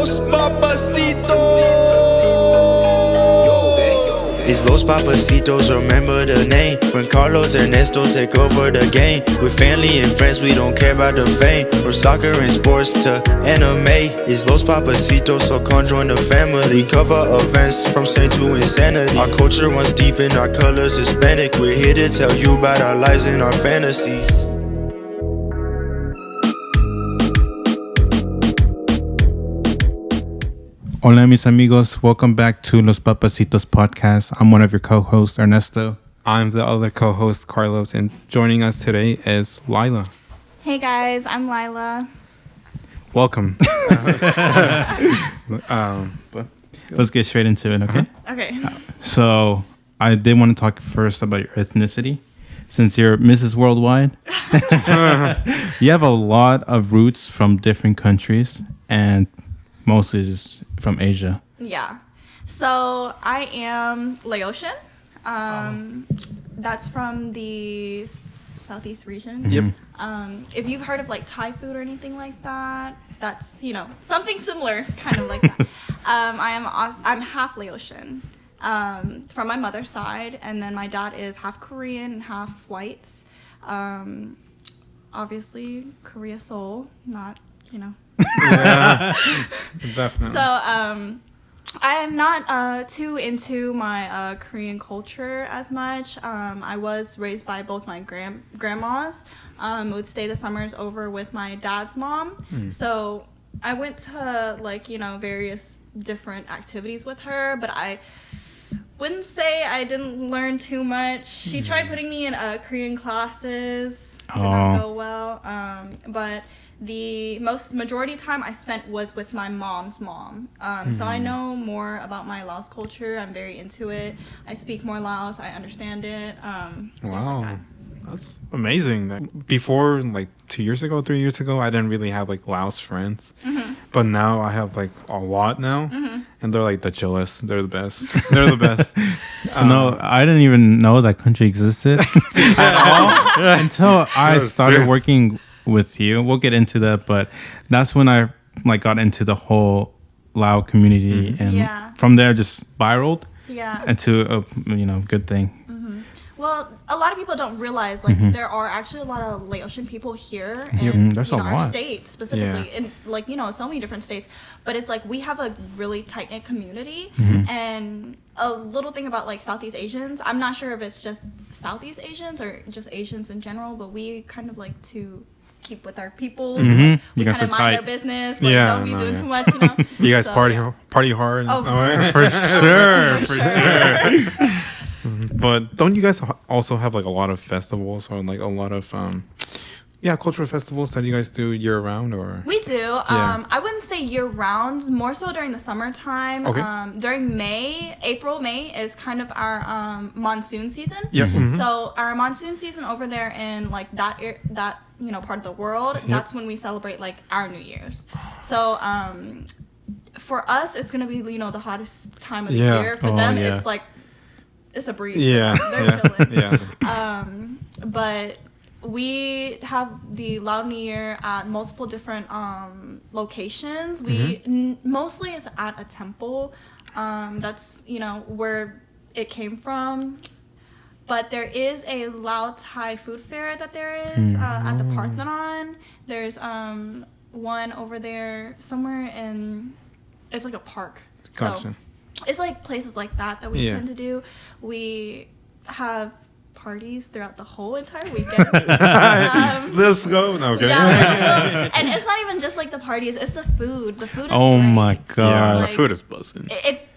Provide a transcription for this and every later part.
Los Papacitos. It's Los Papacitos, remember the name. When Carlos Ernesto take over the game. With family and friends, we don't care about the fame. From soccer and sports to anime. It's Los Papacitos, so come join the family. Cover events from saint to insanity. Our culture runs deep in our colors Hispanic. We're here to tell you about our lives and our fantasies. Hola mis amigos, welcome back to Los Papacitos podcast. I'm one of your co-hosts, Ernesto. I'm the other co-host, Carlos, and joining us today is Lila. Hey guys, I'm Lila. Welcome. Let's get straight into it, okay? Okay. So, I did want to talk first about your ethnicity. Since you're Mrs. Worldwide, you have a lot of roots from different countries and mostly just from Asia. Yeah. So I am Laotian. That's from the Southeast region. Yep. If you've heard of like Thai food or anything like that, that's, something similar, kind of like that. I'm half Laotian from my mother's side, and then my dad is half Korean and half white. Obviously, Korea Seoul, not, Yeah, definitely. So, I am not too into my Korean culture as much. I was raised by both my grandmas. Would stay the summers over with my dad's mom. So I went to various different activities with her, but I wouldn't say I didn't learn too much. She tried putting me in Korean classes. Did not go well. But the majority time I spent was with my mom's mom. So I know more about my Laos culture. I'm very into it. I speak more Laos. I understand it. Wow. Like That's amazing. Before, 2 years ago, 3 years ago, I didn't really have Laos friends. But now I have a lot now. And they're the chillest. They're the best. They're the best. No, I didn't even know that country existed at all until I started working with you. We'll get into that, but that's when I got into the whole Lao community, and from there just spiraled into a good thing. Well, a lot of people don't realize there are actually a lot of Laotian people here in there's a our lot. state specifically, in so many different states. But it's we have a really tight knit community, and a little thing about Southeast Asians. I'm not sure if it's just Southeast Asians or just Asians in general, but we kind of like to keep with our people. We kind of mind our business. Don't be doing too much. You guys party hard. Oh, for sure, for sure. But don't you guys also have a lot of festivals or a lot of cultural festivals that you guys do year round? Or we do. I wouldn't say year round, more so during the summertime. Okay. During May is kind of our monsoon season. Yeah. So our monsoon season over there in that part of the world, that's when we celebrate our New Year's. So for us, it's gonna be the hottest time of the year. For them, it's a breeze. Yeah. They're chilling. Yeah. But we have the Lao New Year at multiple different locations. We mostly is at a temple. That's where it came from. But there is a Lao Thai food fair that there is at the Parthenon. There's one over there somewhere in, it's a park. Gotcha. So it's places like that we tend to do. We have parties throughout the whole entire weekend. Let's go. Okay. Yeah, and it's not even just the parties; it's the food. The food is Oh great. my god! Yeah, the food is buzzing.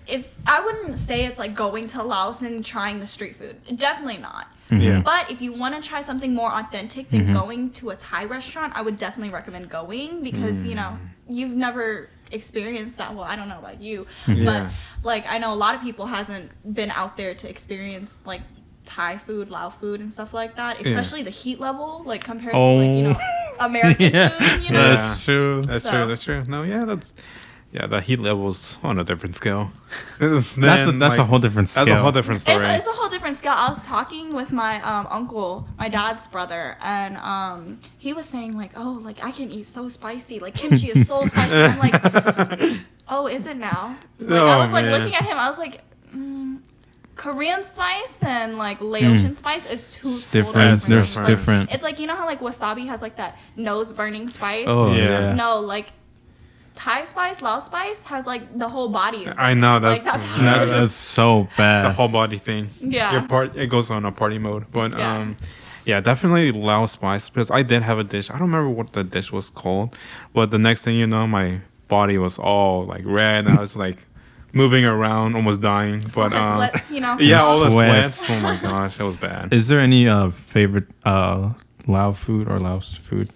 If I wouldn't say it's going to Laos and trying the street food, definitely not. Yeah. But if you want to try something more authentic than going to a Thai restaurant, I would definitely recommend going because you've never experienced that. Well, I don't know about you, but I know a lot of people hasn't been out there to experience Thai food, Lao food, and stuff like that. Especially the heat level, compared to American food. That's true. That's true. No, yeah, the heat level's on a different scale. That's a whole different scale. That's a whole different story. It's a whole different scale. I was talking with my uncle, my dad's brother, and he was saying like, oh, like I can eat so spicy. Like kimchi is so spicy. I'm like, oh, is it now? Like I was like looking at him. I was like, Korean spice and like Laotian spice is two different. Totally They're different. It's like, you know how like wasabi has like that nose burning spice? Oh yeah. No, like Thai spice, Laos spice has like the whole body. Is I know like, that's That's so bad. it's a whole body thing. Yeah. It goes on a party mode, but Yeah. yeah, definitely Laos spice because I did have a dish. I don't remember what the dish was called, but the next thing you know, my body was all like red. I was like moving around, almost dying. But sweats, you know. yeah, all the Sweats. sweats. Oh my gosh, that was bad. Is there any favorite Lao food or Laos food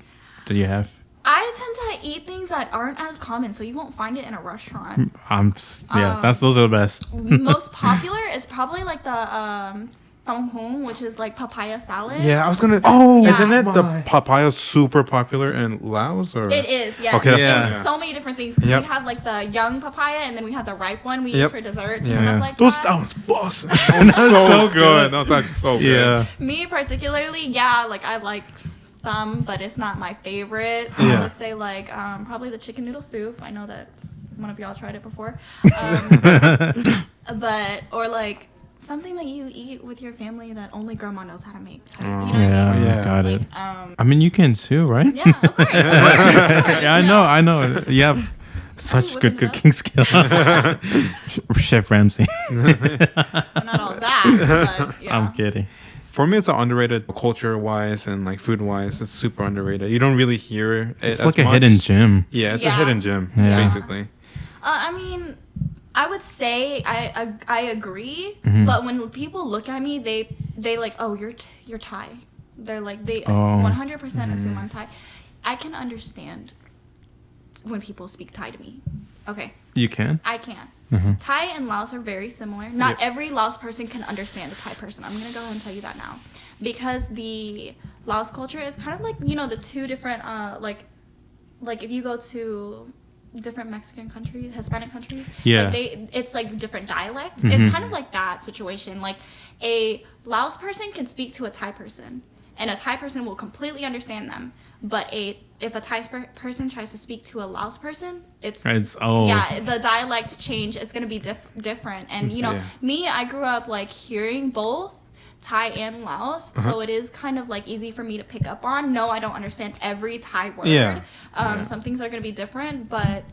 that you have? I tend to eat things that aren't as common, so you won't find it in a restaurant. Those are the best. Most popular is probably like the tong hung, which is like papaya salad. Yeah, I was gonna. Oh, Yeah. isn't it the papaya super popular in Laos? Or It is, yes. Okay, that's Yeah. yeah. So many different things. 'Cause Yep. we have like the young papaya, and then we have the ripe one we use Yep. for desserts Yeah. and stuff like Those that. sounds boss. That was so good. That was actually so good. Yeah. Me particularly, yeah, like I like some, but it's not my favorite. So Yeah. I would say like probably the chicken noodle soup. I know that one of y'all tried it before. But or like something that you eat with your family that only grandma knows how to make. You know what I mean? Yeah, Yeah. got Like, it. I mean, you can too, right? yeah, of course. Yeah, I know. You have such Whipping good it up. cooking skill. Chef Ramsay. Not all that, but yeah. I'm kidding. For me, it's underrated culture-wise and like food-wise. It's super underrated. You don't really hear it. It's as like a much. hidden gem. Yeah, it's a Yeah. hidden gem, Yeah. basically. I mean, I would say I agree, Mm-hmm. but when people look at me, they like, oh, you're Thai. They're like they Oh. 100% assume I'm Thai. I can understand when people speak Thai to me. Okay, You can. I can. Mm-hmm. Thai and Laos are very similar. Not Yep. every Laos person can understand a Thai person. I'm gonna go ahead and tell you that now, because the Laos culture is kind of like, you know, the two different like if you go to different Mexican countries, Hispanic countries, Yeah. like it's like different dialects. Mhm. It's kind of like that situation. Like a Laos person can speak to a Thai person, and a Thai person will completely understand them. But if a Thai person tries to speak to a Laos person, it's yeah, the dialects change. It's gonna be different. And you know, Yeah. me, I grew up like hearing both Thai and Laos, so it is kind of like easy for me to pick up on. No, I don't understand every Thai word. Yeah. Some things are gonna be different, but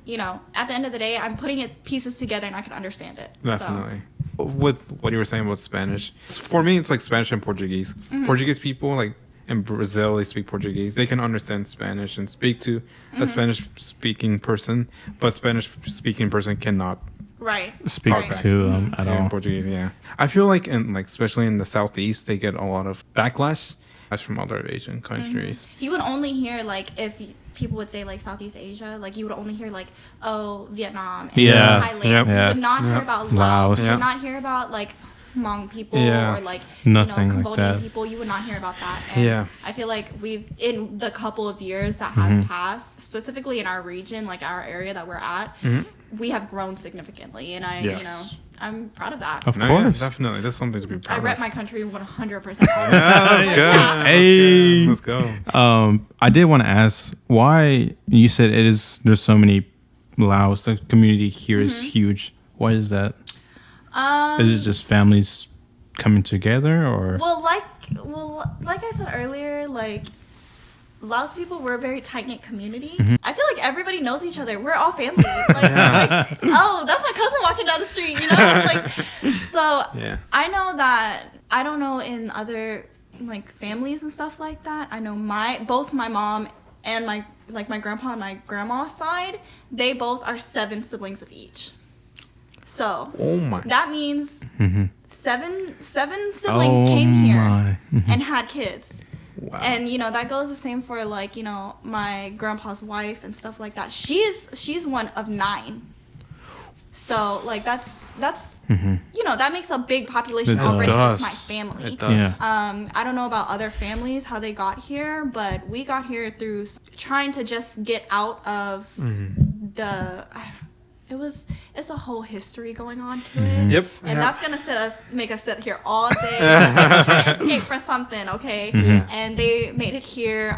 you know, at the end of the day, I'm putting it pieces together and I can understand it. Definitely. With what you were saying about Spanish, for me, it's like Spanish and Portuguese. Mm-hmm. Portuguese people, like in Brazil, they speak Portuguese. They can understand Spanish and speak to Mm-hmm. a Spanish-speaking person, but Spanish-speaking person cannot Right. Speak Right. to them at say in all. Portuguese. Yeah, I feel like especially in the southeast, they get a lot of backlash from other Asian countries. You would only hear like if people would say like Southeast Asia, like you would only hear like, oh, Vietnam and Yeah. Thailand. Yep. You Yeah. would not hear about Laos. Laos. You Yeah. would not hear about like Hmong people Yeah. or like Nothing like Cambodian that. people. You would not hear about that. And Yeah. I feel like we've in the couple of years that has passed, specifically in our region, like our area that we're at, we have grown significantly, and Yes. I'm proud of that. Of No, course. yeah, definitely. That's something to be I proud rep of. my country 100%. Yeah, that's good. Yeah. Hey. Let's go. I did want to ask why you said there's so many Laos. The community here is huge. Why is that? Is it just families coming together, or? Well, like I said earlier, like Laos people, we're a very tight knit community. I feel like everybody knows each other. We're all family. Like, oh, that's my cousin walking down the street. You know, like so. Yeah. I know that I don't know in other like families and stuff like that. I know both my mom and my grandpa and my grandma's side, they both are 7 siblings of each. So Oh my. that means Mm-hmm. seven siblings came here my. and had kids. Wow. And you know that goes the same for like, you know, my grandpa's wife and stuff like that. She's one of 9. So like that's you know, that makes a big population It already does. just my family. It does. Yeah. I don't know about other families how they got here, but we got here through trying to just get out of it's a whole history going on to it. Yep. And that's gonna make us sit here all day trying to escape from something, okay? And they made it here.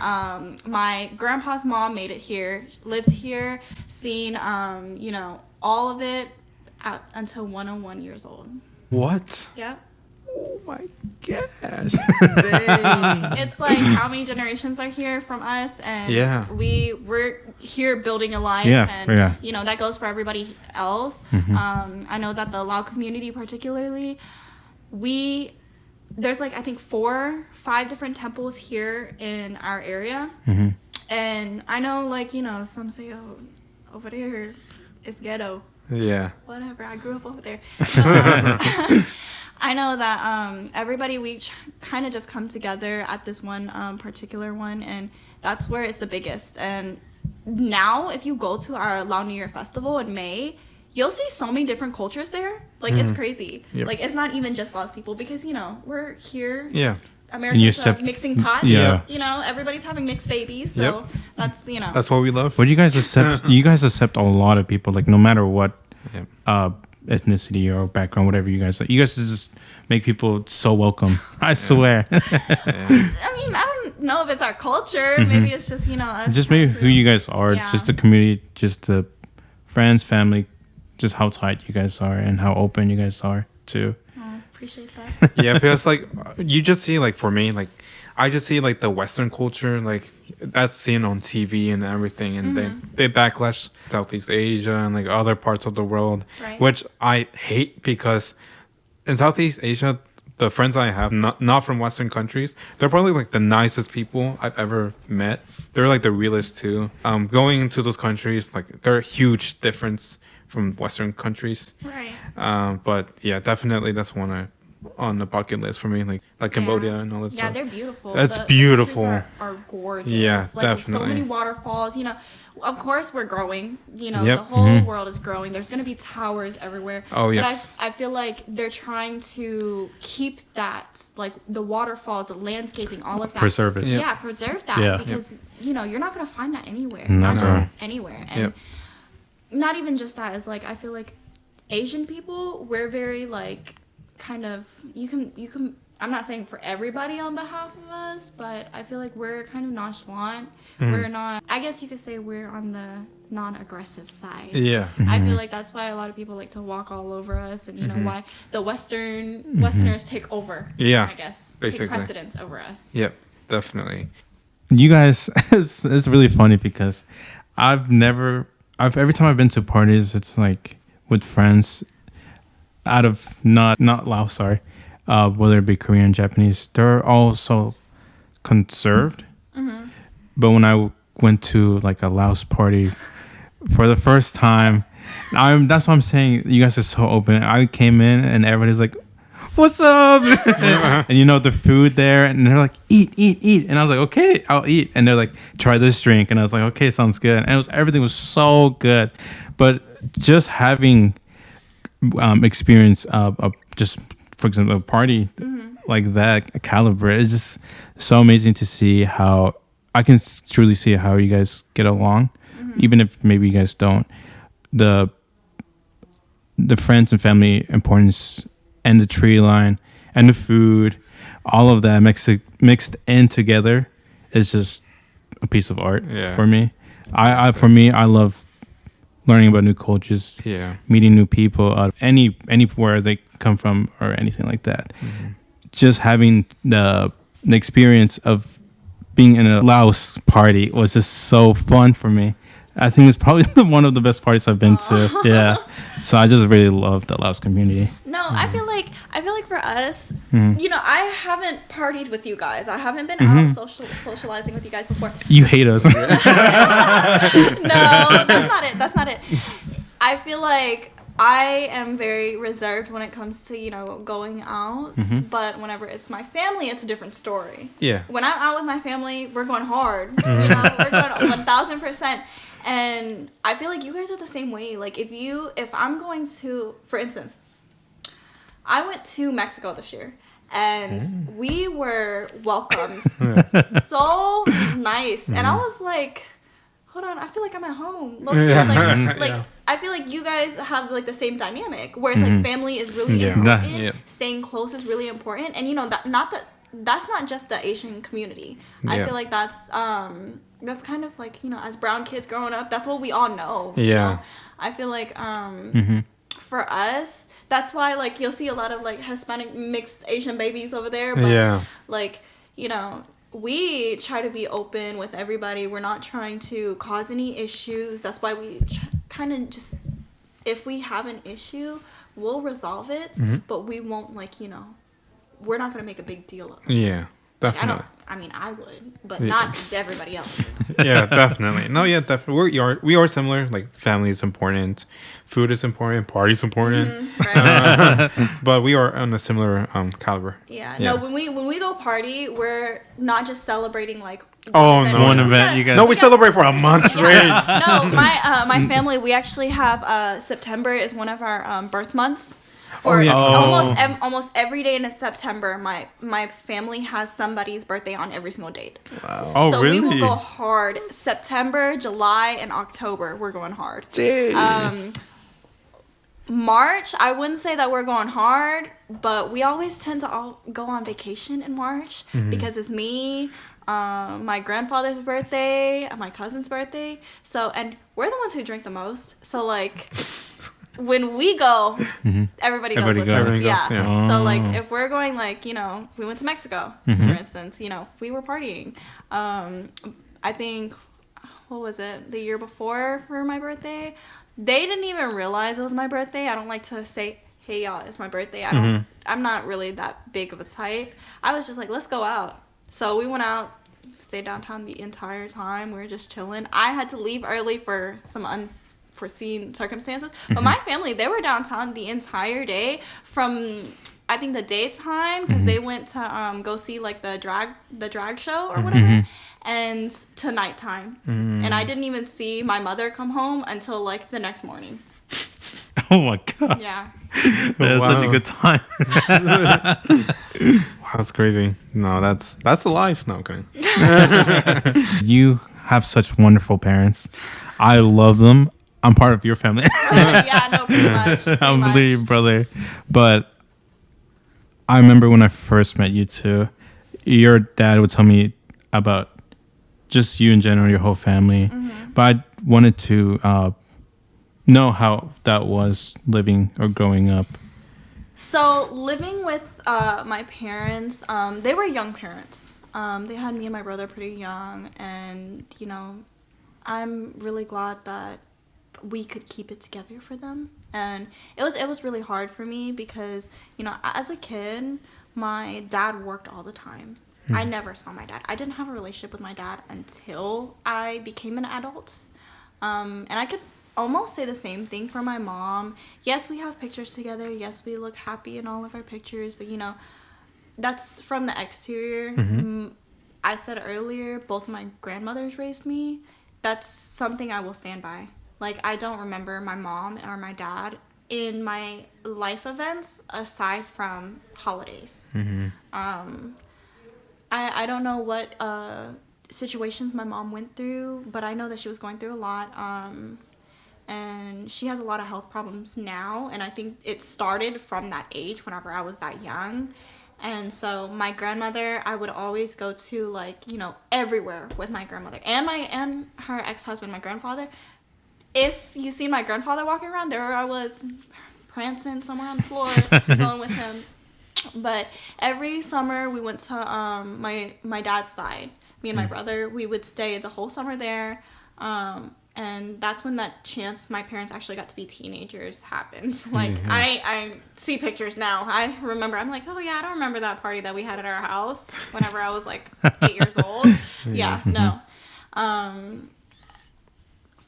My grandpa's mom made it here, lived here, seen all of it until 101 years old. What? Yep. Oh my gosh. It's like how many generations are here from us, and we're here building a life, and that goes for everybody else. I know that the Lao community particularly, there's like I think 4-5 different temples here in our area, and I know some say, oh, over there is ghetto. Yeah. Whatever, I grew up over there. I know that everybody, we kind of just come together at this one particular one, and that's where it's the biggest. And now, if you go to our Lao New Year festival in May, you'll see so many different cultures there. Like, it's crazy. Yep. Like, it's not even just Laos people, because, we're here. Yeah. Americans are mixing pots. Yeah. Everybody's having mixed babies, so that's, That's what we love. But you guys accept a lot of people, like, no matter what ethnicity or background, whatever you guys just make people so welcome. I swear. I mean, I don't know if it's our culture. Maybe it's just us. Just maybe who you guys are, just the community, just the friends, family, just how tight you guys are and how open you guys are too. Oh, appreciate that. Yeah, because like you just see, like, for me, like I just see like the Western culture, like that's seen on TV and everything, and they backlash Southeast Asia and like other parts of the world, which I hate, because in Southeast Asia, the friends I have, not from Western countries, they're probably like the nicest people I've ever met. They're like the realest too. Going into those countries, like they're a huge difference from Western countries. Right. But yeah, definitely that's one on the bucket list for me, like Cambodia and all that stuff. Yeah, they're beautiful. That's the beautiful. countries are gorgeous. Yeah, like, definitely. So many waterfalls. Of course we're growing. Yep. The whole world is growing. There's gonna be towers everywhere. Oh yes. But I feel like they're trying to keep that, like the waterfalls, the landscaping, all of that. Preserve it. Yeah, preserve that, Yeah. because you're not gonna find that anywhere. No. Not just anywhere. And Yep. not even just that, is like I feel like Asian people, we're very like kind of you can I'm not saying for everybody on behalf of us, but I feel like we're kind of nonchalant. We're not, I guess you could say we're on the non-aggressive side. Yeah. I feel like that's why a lot of people like to walk all over us, and why the Westerners take over. Yeah, I guess basically. take precedence over us. Yep, definitely. You guys, it's really funny because every time I've been to parties, it's like with friends out of not Laos, sorry, whether it be Korean, Japanese, they're all so conserved. But when I went to like a Laos party for the first time, that's what I'm saying. You guys are so open. I came in and everybody's like, "What's up?" And the food there, and they're like, "Eat." And I was like, "Okay, I'll eat." And they're like, "Try this drink." And I was like, "Okay, sounds good." And everything was so good. But just having experience of just, for example, a party like that caliber is just so amazing to see how I can truly see how you guys get along, even if maybe you guys don't. The friends and family importance and the tree line and the food, all of that mixed in together is just a piece of art for me. I love learning about new cultures, meeting new people, anywhere they come from or anything like that. Just having the experience of being in a Laos party was just so fun for me. I think it's probably one of the best parties I've been to. Yeah. So I just really love the Laos community. No, I feel like for us, I haven't partied with you guys. I haven't been out socializing with you guys before. You hate us. No, that's not it. I feel like I am very reserved when it comes to, going out. But whenever it's my family, it's a different story. Yeah. When I'm out with my family, we're going hard. We're going 1,000%. And I feel like you guys are the same way. Like if I'm going to, for instance, I went to Mexico this year, and we were welcomed so nice. And I was like, hold on, I feel like I'm at home. Like I feel like you guys have like the same dynamic where it's like family is really important. Staying close is really important, and that's not just the Asian community. I feel like that's kind of like, as brown kids growing up, that's what we all know. You know? I feel like for us, that's why like you'll see a lot of like Hispanic mixed Asian babies over there. But like, we try to be open with everybody. We're not trying to cause any issues. That's why we kind of just, if we have an issue, we'll resolve it, but we won't like, we're not going to make a big deal of it. Yeah, definitely. Like, I would, but not everybody else. Yeah, definitely. No, yeah, definitely. We are similar. Like, family is important, food is important, party's important. Right. But we are on a similar caliber. Yeah. No, when we go party, we're not just celebrating like one event. You guys. No, we celebrate for a month straight. No, my family, we actually have September is one of our birth months. Almost every day in September, my family has somebody's birthday on every single date. Wow. Oh, so really? we will go hard. September, July, and October, we're going hard. Jeez. March, I wouldn't say that we're going hard, but we always tend to all go on vacation in March because it's me, my grandfather's birthday, and my cousin's birthday. So, and we're the ones who drink the most. So, like... when we go, everybody goes with us. Yeah. So like if we're going like, we went to Mexico, for instance, we were partying. I think, what was it? The year before for my birthday, they didn't even realize it was my birthday. I don't like to say, hey y'all, it's my birthday. I'm not really that big of a type. I was just like, let's go out. So we went out, stayed downtown the entire time. We were just chilling. I had to leave early for some unforeseen circumstances, but my family, they were downtown the entire day from I think the daytime because they went to go see like the drag show or whatever, and to nighttime, and I didn't even see my mother come home until like the next morning. Oh my god! Yeah, that's such a good time. Wow, that's crazy. No, that's the life. No, okay. You have such wonderful parents. I love them. I'm part of your family. Yeah, no, pretty much. I'm your brother. But I remember when I first met you two, your dad would tell me about just you in general, your whole family. But I wanted to know how that was living or growing up. So living with my parents, they were young parents. They had me and my brother pretty young, and I'm really glad that we could keep it together for them. And it was really hard for me because as a kid, my dad worked all the time. I never saw my dad. I didn't have a relationship with my dad until I became an adult. And I could almost say the same thing for my mom. Yes, we have pictures together. Yes, we look happy in all of our pictures, but that's from the exterior. I said earlier, both of my grandmothers raised me. That's something I will stand by. Like, I don't remember my mom or my dad in my life events aside from holidays. I don't know what situations my mom went through, but I know that she was going through a lot. And she has a lot of health problems now, and I think it started from that age whenever I was that young. And so my grandmother, I would always go to like, everywhere with my grandmother and her ex-husband, my grandfather. If you see my grandfather walking around, there I was prancing somewhere on the floor, going with him. But every summer we went to my dad's side. Me and my brother, we would stay the whole summer there. And that's when that chance my parents actually got to be teenagers happened. Like, I see pictures now. I remember, I'm like, oh yeah, I don't remember that party that we had at our house whenever I was like 8 years old. Yeah, no.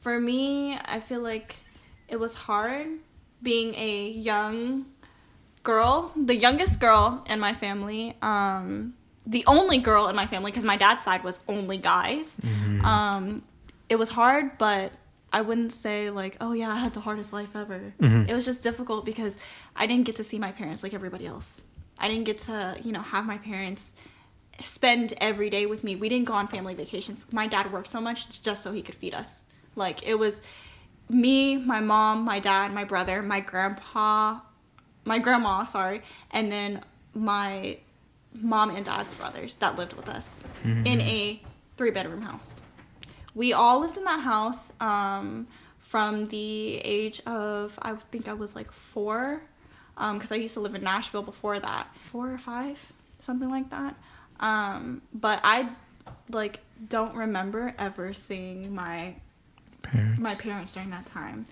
For me, I feel like it was hard being a young girl, the youngest girl in my family, the only girl in my family, because my dad's side was only guys. It was hard, but I wouldn't say like, oh yeah, I had the hardest life ever. It was just difficult because I didn't get to see my parents like everybody else. I didn't get to, have my parents spend every day with me. We didn't go on family vacations. My dad worked so much just so he could feed us. Like, it was me, my mom, my dad, my brother, my grandma, and then my mom and dad's brothers that lived with us in a 3-bedroom house. We all lived in that house from the age of, I think I was like 4, because I used to live in Nashville before that. 4 or 5, something like that. But I like don't remember ever seeing my parents during that time.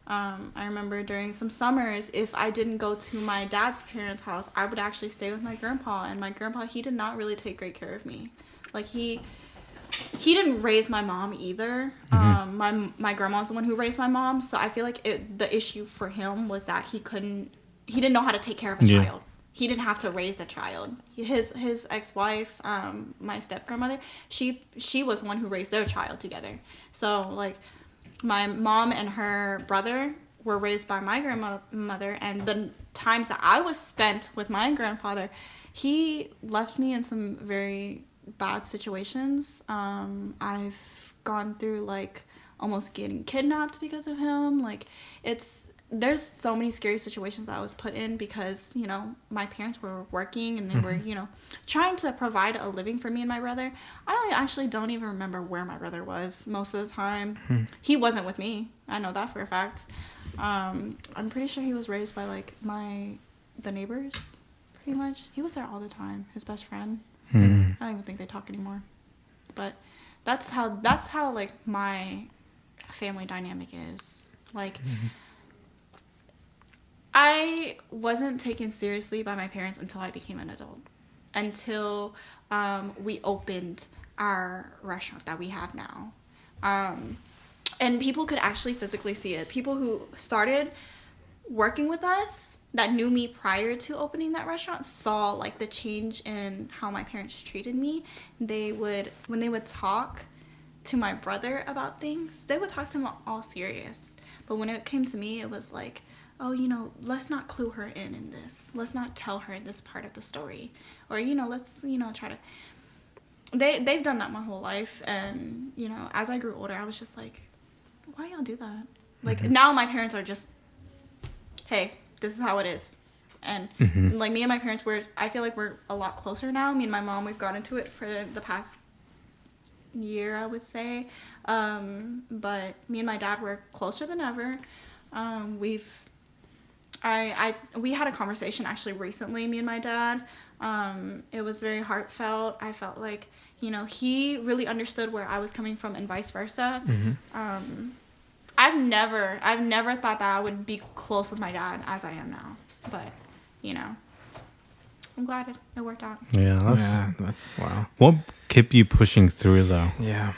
I remember during some summers, if I didn't go to my dad's parents' house, I would actually stay with my grandpa. And my grandpa, he did not really take great care of me. Like, he didn't raise my mom either. My grandma's the one who raised my mom. So I feel like the issue for him was that he didn't know how to take care of a child. He didn't have to raise a child. His ex-wife, my step-grandmother, she was the one who raised their child together. So, like, my mom and her brother were raised by my grandmother, and the times that I was spent with my grandfather, he left me in some very bad situations. I've gone through, like, almost getting kidnapped because of him. Like, there's so many scary situations that I was put in because, you know, my parents were working and they were, you know, trying to provide a living for me and my brother. I don't even remember where my brother was most of the time. He wasn't with me. I know that for a fact. I'm pretty sure he was raised by, like, the neighbors, pretty much. He was there all the time, his best friend. I don't even think they talk anymore. But that's how like, my family dynamic is. Like, I wasn't taken seriously by my parents until I became an adult. Until we opened our restaurant that we have now. And people could actually physically see it. People who started working with us that knew me prior to opening that restaurant saw, like, the change in how my parents treated me. When they would talk to my brother about things, they would talk to him all serious. But when it came to me, it was like, oh, you know, let's not clue her in this. Let's not tell her this part of the story. Or, you know, let's, you know, try to... They've done that my whole life. And, you know, as I grew older, I was just like, why y'all do that? Like, now my parents are just, hey, this is how it is. And, like, me and my parents, I feel like we're a lot closer now. Me and my mom, we've got into it for the past year, I would say. But me and my dad were closer than ever. We had a conversation actually recently, me and my dad. It was very heartfelt. I felt like, you know, he really understood where I was coming from and vice versa. I've never thought that I would be close with my dad as I am now. But, you know, I'm glad it worked out. Yeah, that's wow. What kept you pushing through, though? Yeah.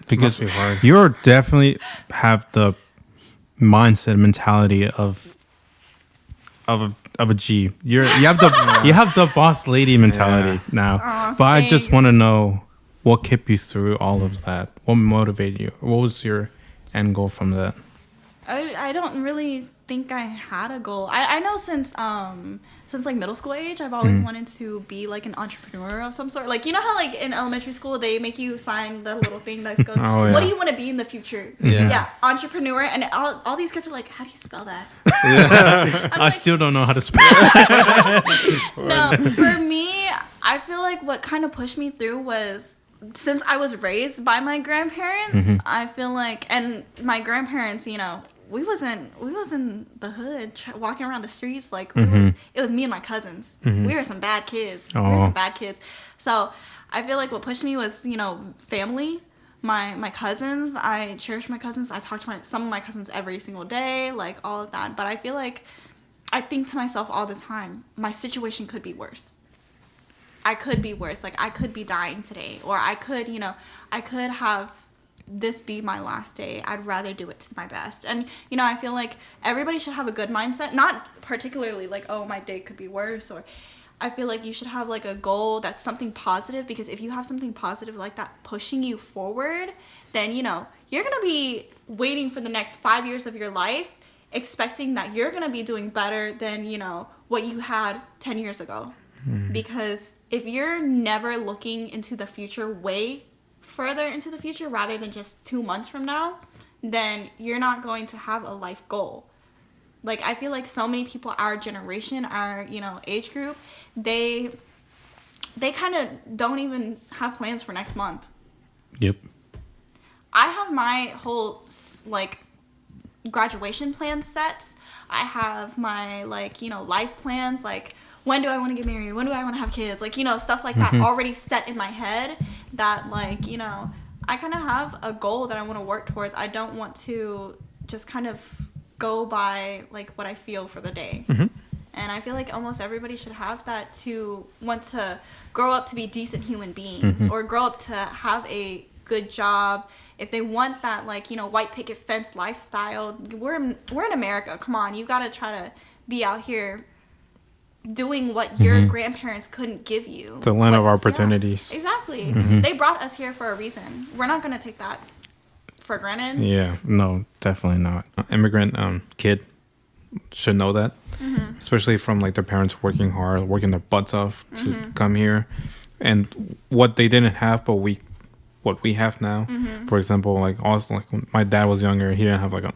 Because Must be hard. you're definitely have the mindset, mentality of a G. You have the boss lady mentality now. But Thanks. I just want to know what kept you through all of that. What motivated you? What was your end goal from that? I don't really think I had a goal. I know since like middle school age, I've always wanted to be like an entrepreneur of some sort. Like, you know how like in elementary school they make you sign the little thing that goes, what do you want to be in the future? Yeah, entrepreneur. And all these kids are like, how do you spell that? I still don't know how to spell it. No, for me, I feel like what kind of pushed me through was, since I was raised by my grandparents, I feel like, and my grandparents, you know, we was in the hood walking around the streets like it was me and my cousins. We were some bad kids. So I feel like what pushed me was, you know, family. My cousins, I cherish my cousins. I talk to some of my cousins every single day, like all of that. But I feel like I think to myself all the time, my situation could be worse. I could be worse. Like, I could be dying today. Or I could, you know, I could have this be my last day. I'd rather do it to my best. And, you know, I feel like everybody should have a good mindset. Not particularly like, oh, my day could be worse. Or I feel like you should have like a goal that's something positive. Because if you have something positive like that pushing you forward, then, you know, you're going to be waiting for the next 5 years of your life expecting that you're going to be doing better than, you know, what you had 10 years ago. Because if you're never looking into the future, way further into the future rather than just 2 months from now, then you're not going to have a life goal. Like, I feel like so many people, our generation, our, age group, they kind of don't even have plans for next month. Yep. I have my whole, like, graduation plans set. I have my, like, life plans, like, when do I want to get married? When do I want to have kids? Like, stuff like that already set in my head that, like, I kind of have a goal that I want to work towards. I don't want to just kind of go by, like, what I feel for the day. And I feel like almost everybody should have that to want to grow up to be decent human beings or grow up to have a good job. If they want that, like, white picket fence lifestyle, we're in America. Come on, you got to try to be out here doing what your grandparents couldn't give you. The land of opportunities. Yeah, exactly. They brought us here for a reason. We're not going to take that for granted. Yeah, no, definitely not. Immigrant kid should know that, especially from like their parents working hard, working their butts off to come here, and what they didn't have, but what we have now. For example, like also, like when my dad was younger, he didn't have like an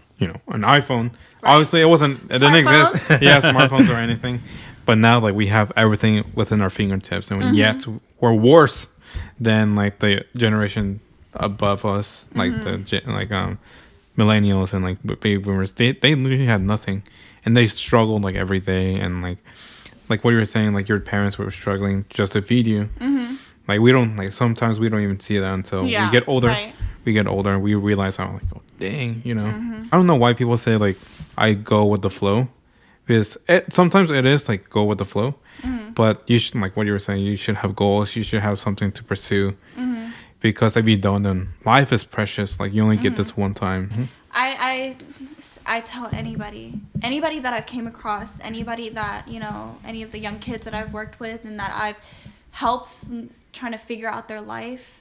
iPhone. Right. Obviously, it didn't exist. Yeah, smartphones or anything. But now, like, we have everything within our fingertips, and yet we're worse than like the generation above us, like millennials and like baby boomers. They literally had nothing, and they struggled like every day. And like what you were saying, like your parents were struggling just to feed you. Like we don't sometimes we don't even see that until we get older. Right. We get older and we realize how like, oh dang, I don't know why people say like I go with the flow. Because sometimes it is like go with the flow, but you should, like what you were saying, you should have goals. You should have something to pursue, because if you don't, then life is precious. Like you only get this one time. I tell anybody that I've came across, anybody that any of the young kids that I've worked with and that I've helped trying to figure out their life.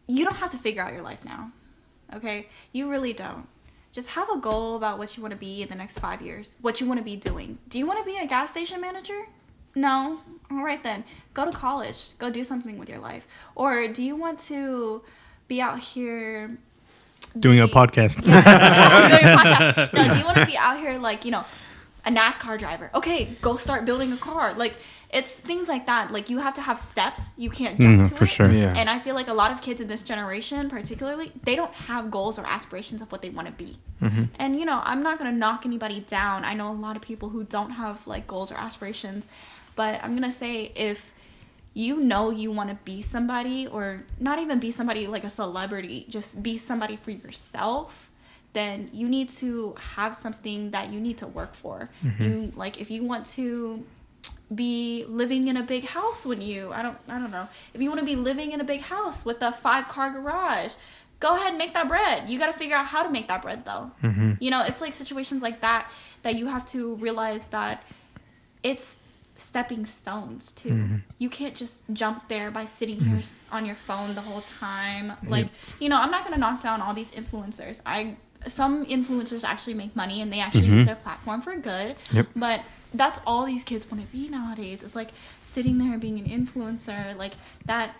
You don't have to figure out your life now, okay? You really don't. Just have a goal about what you want to be in the next 5 years. What you want to be doing. Do you want to be a gas station manager? No? All right then. Go to college. Go do something with your life. Or do you want to be out here... Doing a podcast. Doing a podcast. No, do you want to be out here like, a NASCAR driver? Okay, go start building a car. Like... It's things like that. Like, you have to have steps. You can't jump to it. For sure. Yeah. And I feel like a lot of kids in this generation, particularly, they don't have goals or aspirations of what they want to be. And, I'm not going to knock anybody down. I know a lot of people who don't have, like, goals or aspirations. But I'm going to say if you want to be somebody, or not even be somebody like a celebrity, just be somebody for yourself, then you need to have something that you need to work for. You, like, if you want to... be living in a big house when I don't know. If you want to be living in a big house with a 5-car garage, go ahead and make that bread. You got to figure out how to make that bread though. It's like situations like that you have to realize that it's stepping stones too. You can't just jump there by sitting here on your phone the whole time. Like, I'm not going to knock down all these influencers. Some influencers actually make money and they actually use their platform for good. But that's all these kids want to be nowadays. It's like sitting there and being an influencer. Like that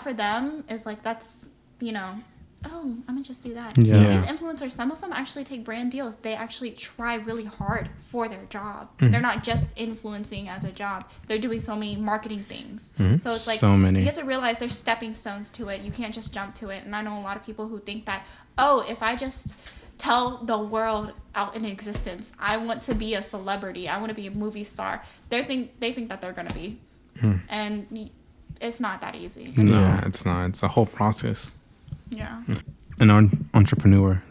for them is like, that's, oh, I'm gonna just do that. These influencers, some of them actually take brand deals. They actually try really hard for their job. They're not just influencing as a job. They're doing so many marketing things. So it's like, so many. You have to realize there's stepping stones to it. You can't just jump to it. And I know a lot of people who think that, oh, if I just tell the world out in existence, I want to be a celebrity, I want to be a movie star, they think that they're going to be. And it's not that easy. It's not. It's a whole process. Yeah. An entrepreneur.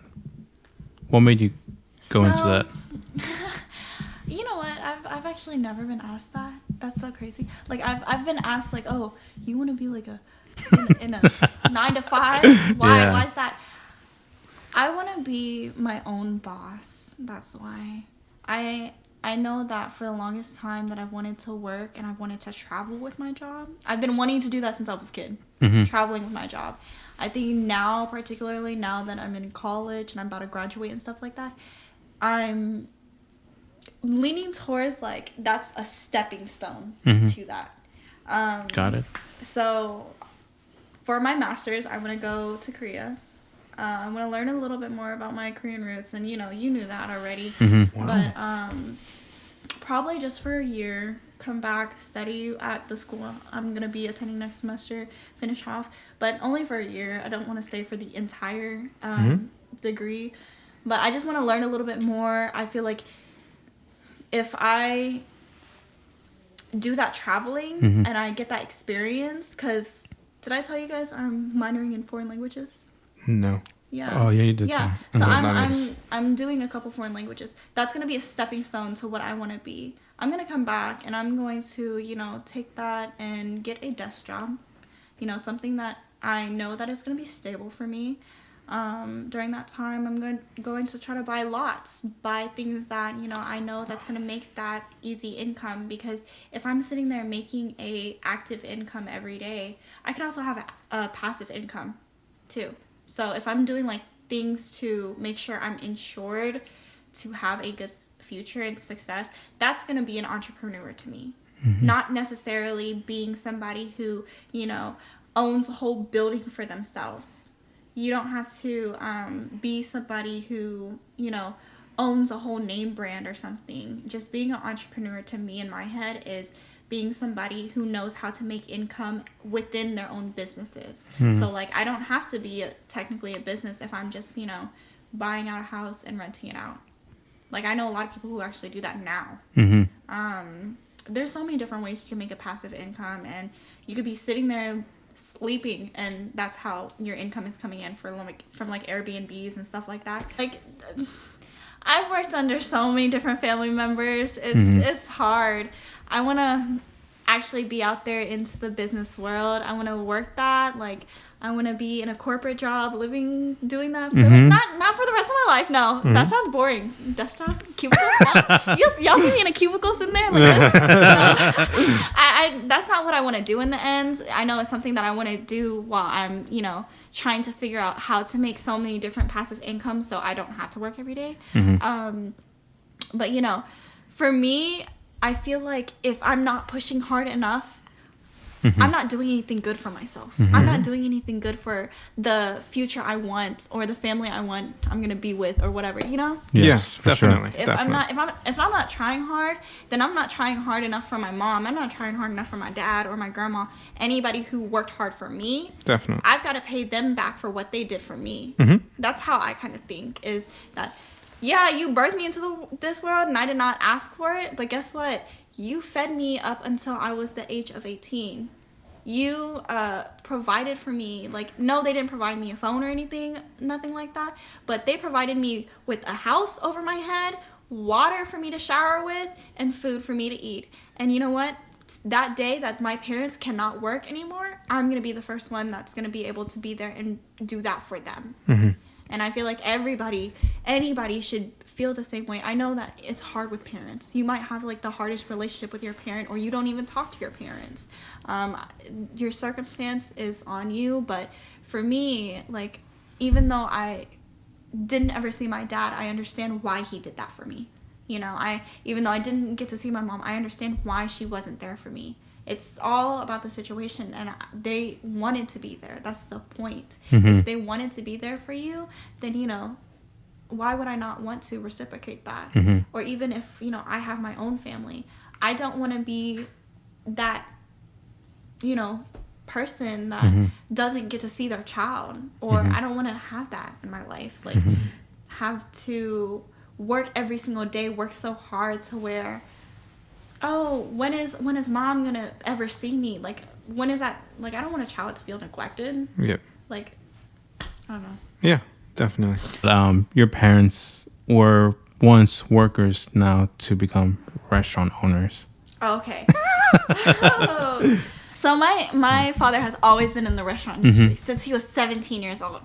What made you go into that? You know what? I've actually never been asked that. That's so crazy. Like I've been asked like, oh, you want to be like in a 9 to 5? Why is that? I want to be my own boss. That's why. I know that for the longest time that I've wanted to work and I've wanted to travel with my job. I've been wanting to do that since I was a kid, traveling with my job. I think now, particularly now that I'm in college and I'm about to graduate and stuff like that, I'm leaning towards like that's a stepping stone to that. Got it. So for my master's, I want to go to Korea. I want to learn a little bit more about my Korean roots, and you knew that already. Mm-hmm. Wow. But probably just for a year, come back, study at the school I'm gonna be attending next semester, finish off, but only for a year. I don't want to stay for the entire degree, but I just want to learn a little bit more. I feel like if I do that traveling and I get that experience, because did I tell you guys I'm minoring in foreign languages? No. Yeah. Oh, yeah, you did Yeah. tell me. So Nice. I'm doing a couple foreign languages. That's gonna be a stepping stone to what I want to be. I'm gonna come back and I'm going to take that and get a desk job. Something that I know that is gonna be stable for me. During that time, I'm going to try to buy lots, buy things that I know that's gonna make that easy income. Because if I'm sitting there making a active income every day, I can also have a passive income too. So if I'm doing like things to make sure I'm insured to have a good future and success, that's going to be an entrepreneur to me. Not necessarily being somebody who, owns a whole building for themselves. You don't have to be somebody who, owns a whole name brand or something. Just being an entrepreneur to me in my head is being somebody who knows how to make income within their own businesses. So like I don't have to be technically a business if I'm just, buying out a house and renting it out. Like I know a lot of people who actually do that now. There's so many different ways you can make a passive income, and you could be sitting there sleeping and that's how your income is coming in from Airbnbs and stuff like that. Like I've worked under so many different family members. It's hard. I want to actually be out there into the business world. I want to work that. Like I want to be in a corporate job, doing that for not for the rest of my life. No, that sounds boring. Desktop, cubicle. Y'all see me in a cubicle sitting there like this. That's not what I want to do in the end. I know it's something that I want to do while I'm trying to figure out how to make so many different passive incomes so I don't have to work every day. But for me, I feel like if I'm not pushing hard enough, I'm not doing anything good for myself. I'm not doing anything good for the future I want or the family I'm gonna be with or whatever. Yes, for definitely. sure. If I'm not trying hard, then I'm not trying hard enough for my mom. I'm not trying hard enough for my dad or my grandma. Anybody who worked hard for me, Definitely. I've got to pay them back for what they did for me. That's how I kind of think, is that, yeah, you birthed me into this world and I did not ask for it, but guess what? You fed me up until I was the age of 18. You provided for me. Like, no, they didn't provide me a phone or anything, nothing like that, but they provided me with a house over my head, water for me to shower with, and food for me to eat. And you know what? That day that my parents cannot work anymore, I'm going to be the first one that's going to be able to be there and do that for them. And I feel like anybody should feel the same way. I know that it's hard with parents. You might have like the hardest relationship with your parent, or you don't even talk to your parents. Your circumstance is on you, but for me, like, even though I didn't ever see my dad, I understand why he did that for me. Even though I didn't get to see my mom, I understand why she wasn't there for me. It's all about the situation, and they wanted to be there. That's the point. If they wanted to be there for you, then, why would I not want to reciprocate that? Or even if, I have my own family, I don't want to be that, person that doesn't get to see their child. Or I don't want to have that in my life. Like, have to work every single day, work so hard to where, oh, when is mom gonna ever see me? Like, when is that? Like, I don't want a child to feel neglected. Yep. Like, I don't know. Yeah, definitely. Your parents were once workers, now to become restaurant owners. Oh, okay. So my father has always been in the restaurant industry since he was 17 years old.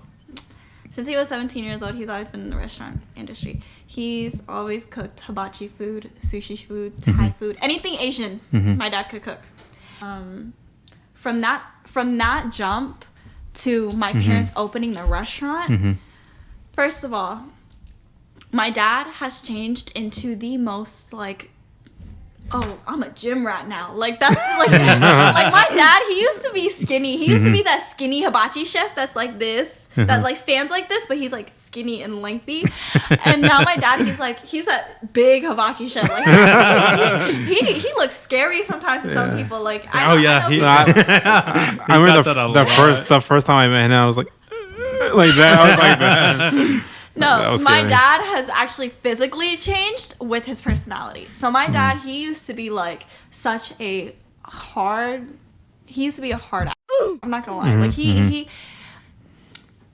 Since he was 17 years old, he's always been in the restaurant industry. He's always cooked hibachi food, sushi food, Thai food, anything Asian. My dad could cook. From that jump to my parents opening the restaurant, first of all, my dad has changed into the most, like, oh, I'm a gym rat now. Like, that's like, like my dad, he used to be skinny. He used to be that skinny hibachi chef that's like this, that like stands like this, but he's like skinny and lengthy. And now my dad, he's a big hibachi chef. Like, he looks scary sometimes to some people. Like, I remember the first time I met him, I was like that. I was like that. No, my dad has actually physically changed with his personality. So my dad, he used to be like such a hard. He used to be a hard ass. I'm not gonna lie. Like he.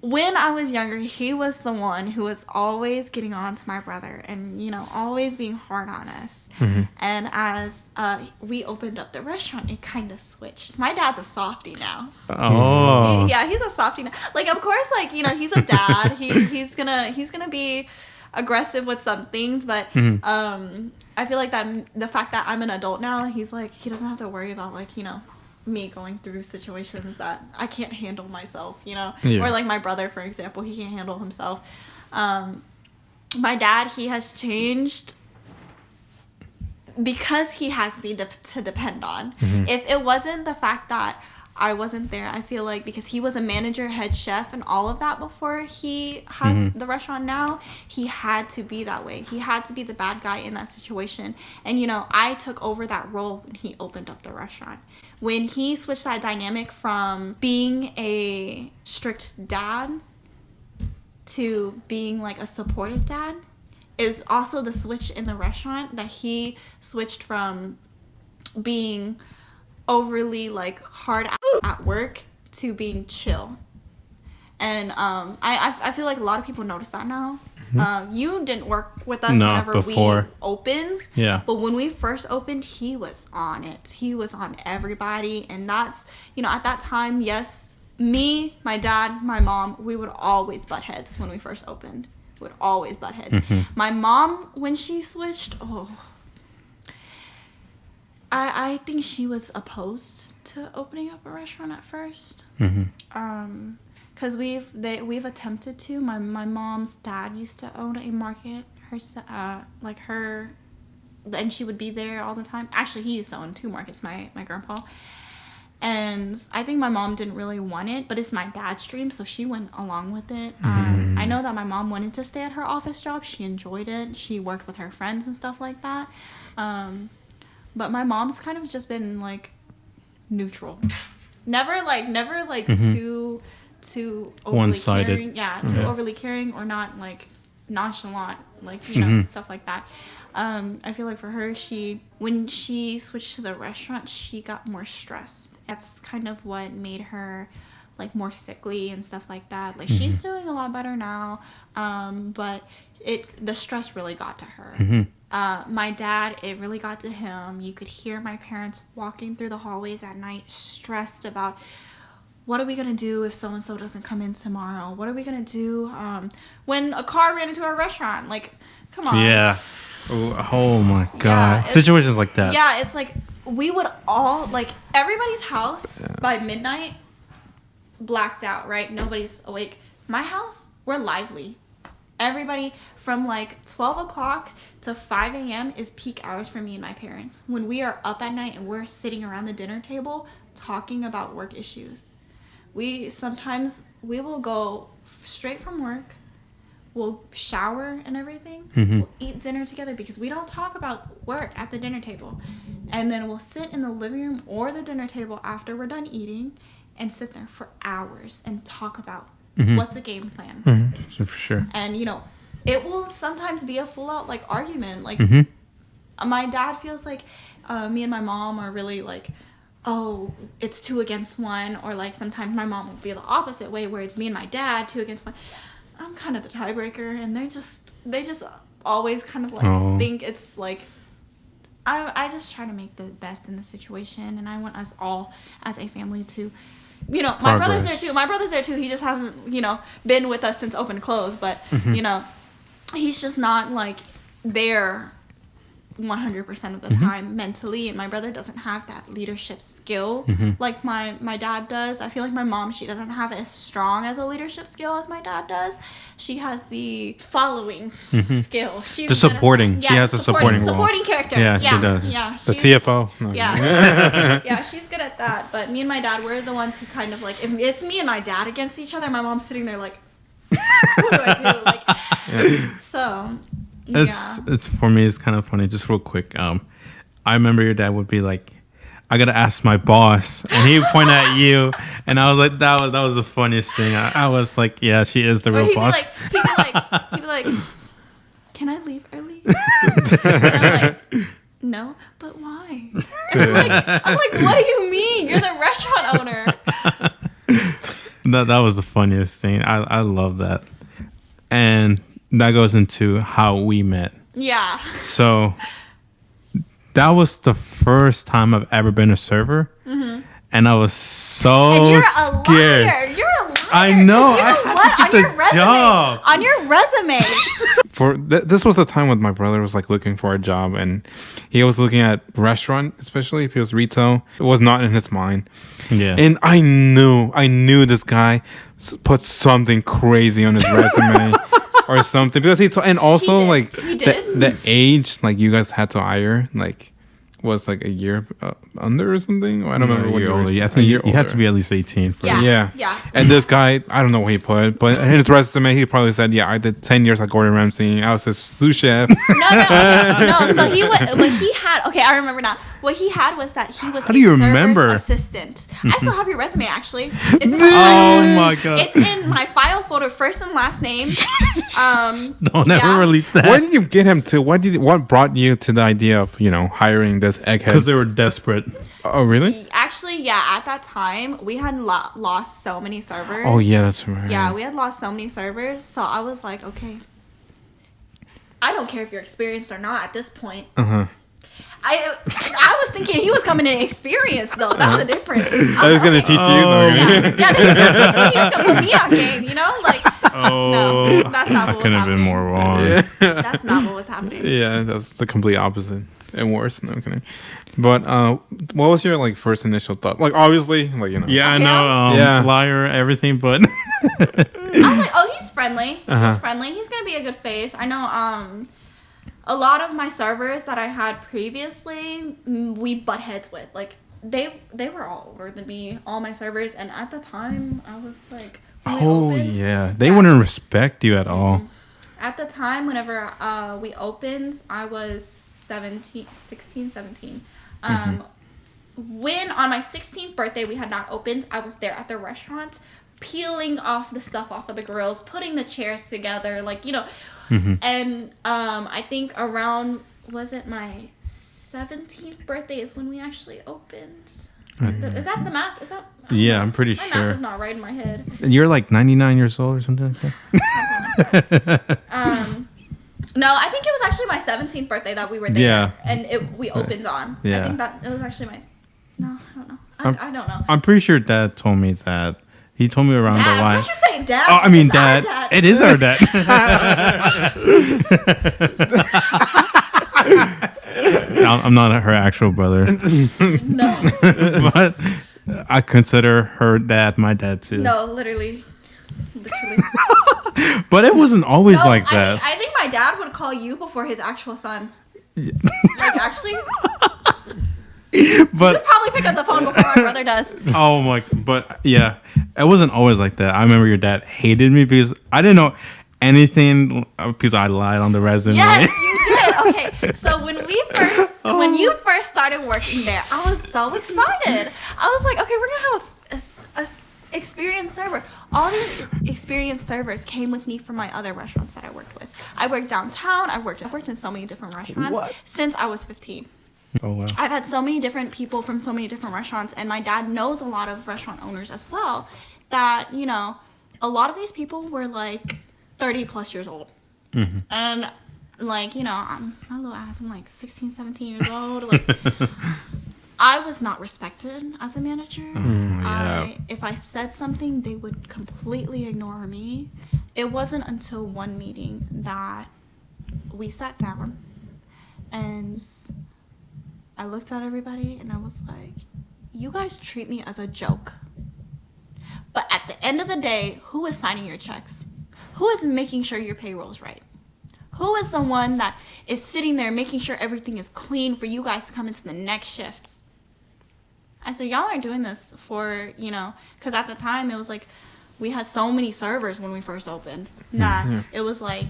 When I was younger, he was the one who was always getting on to my brother and, you know, always being hard on us. And as we opened up the restaurant, it kind of switched. My dad's a softie now. Oh. He's a softie now. Like, of course, like, you know, he's a dad. He's gonna be aggressive with some things, but I feel like that the fact that I'm an adult now, he's like, he doesn't have to worry about, like, you know, me going through situations that I can't handle myself, you know? Or like my brother, for example, he can't handle himself. My dad, he has changed because he has me to depend on. If it wasn't the fact that I wasn't there, I feel like because he was a manager, head chef, and all of that before he has the restaurant now, he had to be that way. He had to be the bad guy in that situation. And, you know, I took over that role when he opened up the restaurant. When he switched that dynamic from being a strict dad to being like a supportive dad is also the switch in the restaurant, that he switched from being overly like hard at work to being chill. And I feel like a lot of people notice that now. You didn't work with us whenever we opened. Yeah. But when we first opened, he was on it. He was on everybody. And that's, you know, at that time, yes, me, my dad, my mom, we would always butt heads when we first opened. We would always butt heads. My mom, when she switched, I think she was opposed to opening up a restaurant at first. Because we've attempted to. My mom's dad used to own a market. And she would be there all the time. Actually, he used to own 2 markets, my grandpa. And I think my mom didn't really want it, but it's my dad's dream, so she went along with it. I know that my mom wanted to stay at her office job. She enjoyed it. She worked with her friends and stuff like that. But my mom's kind of just been like neutral. Never too overly one-sided. caring. Yeah, too overly caring or not like nonchalant, like, you know, stuff like that. I feel like for her, when she switched to the restaurant, she got more stressed. That's kind of what made her like more sickly and stuff like that. Like she's doing a lot better now, but the stress really got to her. My dad, it really got to him. You could hear my parents walking through the hallways at night, stressed about what are we going to do if so-and-so doesn't come in tomorrow? What are we going to do when a car ran into our restaurant? Like, come on. Yeah. Oh my God. Yeah, situations like that. Yeah, it's like we would all, like, everybody's house by midnight blacked out, right? Nobody's awake. My house, we're lively. Everybody from like 12 o'clock to 5 a.m. is peak hours for me and my parents. When we are up at night and we're sitting around the dinner table talking about work issues. Sometimes we will go straight from work. We'll shower and everything. We'll eat dinner together because we don't talk about work at the dinner table. And then we'll sit in the living room or the dinner table after we're done eating and sit there for hours and talk about what's the game plan. For sure. And, you know, it will sometimes be a full-out, like, argument. Like, my dad feels like me and my mom are really, like, oh, it's 2 against 1. Or, like, sometimes my mom will feel the opposite way where it's me and my dad, 2 against 1. I'm kind of the tiebreaker. And they just always kind of, like, think it's, like, I just try to make the best in the situation. And I want us all as a family to... You know, my brother's there too. My brother's there too. He just hasn't, you know, been with us since open close. But, you know, he's just not, like, there 100% of the time mentally, and my brother doesn't have that leadership skill like my dad does. I feel like my mom, she doesn't have as strong as a leadership skill as my dad does. She has the following skill. She's The supporting. She has a supporting role. Supporting character. Yeah, she does. Yeah, The CFO. No, yeah. Yeah, she's good at that. But me and my dad, we're the ones who kind of like, if it's me and my dad against each other, my mom's sitting there like, what do I do? Like, so... It's for me. It's kind of funny. Just real quick. I remember your dad would be like, "I gotta ask my boss," and he would point at you, and I was like, "That was the funniest thing." I was like, "Yeah, she is the real boss." He'd be like, "Can I leave early?" And I'm like, "No, but why?" And I'm like, "What do you mean? You're the restaurant owner." That was the funniest thing. I love that, and that goes into how we met. Yeah. So that was the first time I've ever been a server, and I was so And you're scared. a liar. You're a liar. I know. You I know had what? to keep On your the resume. job. On your resume. This was the time when my brother was like looking for a job, and he was looking at restaurant, especially if it was retail. It was not in his mind. Yeah. And I knew this guy put something crazy on his resume or something, because and also He like did. He did. the age like you guys had to hire like was like a year under or something. I don't remember what year year. older. I A think year you had to older. be at least 18. For Yeah. it. Yeah. And this guy, I don't know what he put, but in his resume, he probably said, "Yeah, I did 10 years at Gordon Ramsay. I was his sous chef." No. So he went. What he had. Okay, I remember now. What he had was that he was. How do you a server's remember? Assistant. I still have your resume actually. It's in Oh my god! It's in my file folder, first and last name. Don't ever yeah. release that. Where did you get him to? What brought you to the idea of hiring this egghead? Because they were desperate. Oh, really? Actually, yeah. At that time, we had lost so many servers. Oh, yeah, that's right. Yeah, we had lost so many servers. So I was like, okay, I don't care if you're experienced or not at this point. I was thinking he was coming in experienced though. That's the difference. I was gonna okay. teach you. Oh. Yeah, he was gonna put me on game. You know, like Oh, no, that's not what was couldn't have been happening. more wrong. That's not what was happening. Yeah, that's the complete opposite and worse. No, I'm kidding. But what was your like first initial thought? Like obviously, like Yeah, I Okay. know. Yeah. Liar, everything, but I was like, oh, he's friendly. Uh-huh. He's friendly. He's gonna be a good face. I know. A lot of my servers that I had previously, we butt heads with. Like they were all older than me, all my servers, and at the time, I was like, when we oh opened- yeah, they wouldn't respect you at all. At the time, whenever we opened, I was 16, 17. When on my 16th birthday we had not opened, I was there at the restaurant, peeling off the stuff off of the grills, putting the chairs together, like and I think around, was it my 17th birthday is when we actually opened. Is that the math? Is that? I don't Yeah, know. I'm pretty My sure. math is not right in my head. And you're like 99 years old or something like that. No, I think it was actually my 17th birthday that we were there. Yeah. And we opened on. Yeah. I think that it was actually my. No, I don't know. I don't know. I'm pretty sure Dad told me that. He told me around the Dad, line. why'd you say dad? Oh, I mean, It's our Dad. It is our dad. I'm not her actual brother, No, but I consider her dad my dad too. no, literally. But it wasn't always No, like I that. mean, I think my dad would call you before his actual son. Like, actually, But he'll probably pick up the phone before my brother does. oh my! But yeah, it wasn't always like that. I remember your dad hated me because I didn't know anything because I lied on the resume. Yes, you did. Okay, so when you first started working there, I was so excited. I was like, okay, we're gonna have a experienced server. All these experienced servers came with me from my other restaurants that I worked with. I worked downtown. I've worked in so many different restaurants since I was 15. Oh wow! I've had so many different people from so many different restaurants, and my dad knows a lot of restaurant owners as well, that, a lot of these people were like 30 plus years old. And like, I'm my little ass, I'm like 16, 17 years old. Like, I was not respected as a manager. Yeah. If I said something, they would completely ignore me. It wasn't until one meeting that we sat down And I looked at everybody and I was like, you guys treat me as a joke. But at the end of the day, who is signing your checks? Who is making sure your payroll's right? Who is the one that is sitting there making sure everything is clean for you guys to come into the next shift? I said, y'all aren't doing this for, because at the time it was like we had so many servers when we first opened that it was like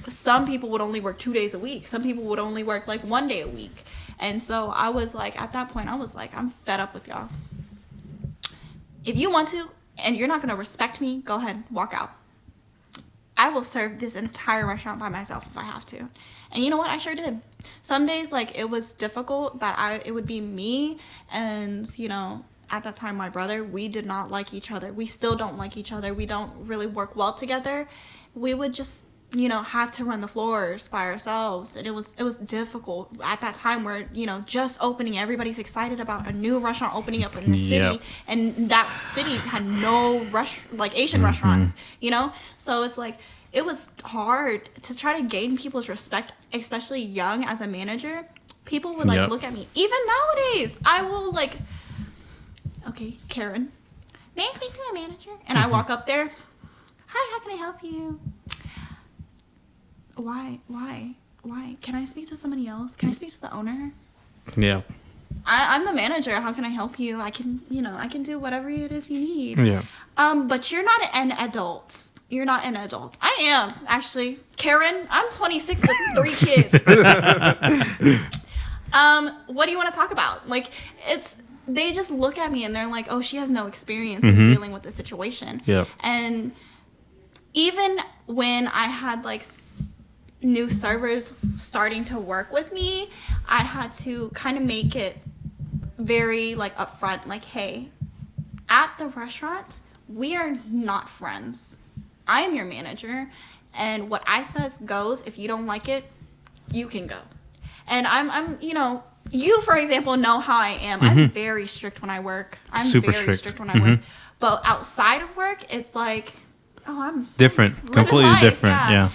some people would only work 2 days a week. Some people would only work like 1 day a week. And so I was like, at that point, I was like, I'm fed up with y'all. If you want to and you're not going to respect me, go ahead, walk out. I will serve this entire restaurant by myself if I have to. And you know what? I sure did. Some days, like, it was difficult that it would be me and, at that time, my brother. We did not like each other. We still don't like each other. We don't really work well together. We would just, have to run the floors by ourselves. And it was difficult at that time where, just opening, everybody's excited about a new restaurant opening up in the city. And that city had no Asian restaurants, So it's like, it was hard to try to gain people's respect, especially young as a manager. People would look at me. Even nowadays, I will okay, Karen, may I speak to a manager? And I walk up there. Hi, how can I help you? Why? Can I speak to somebody else? Can I speak to the owner? Yeah. I'm the manager. How can I help you? I can do whatever it is you need. Yeah. But you're not an adult. You're not an adult. I am, actually. Karen, I'm 26 with 3 kids. What do you want to talk about? They just look at me and they're like, oh, she has no experience in dealing with the situation. Yeah. And even when I had new servers starting to work with me, I had to kind of make it very upfront, hey, at the restaurant, we are not friends. I am your manager, and what I says goes. If you don't like it, you can go. And I'm you, for example, know how I am. I'm very strict when I work. I'm Super very strict when I work. But outside of work, it's like, oh, I'm different, completely life, different. Yeah.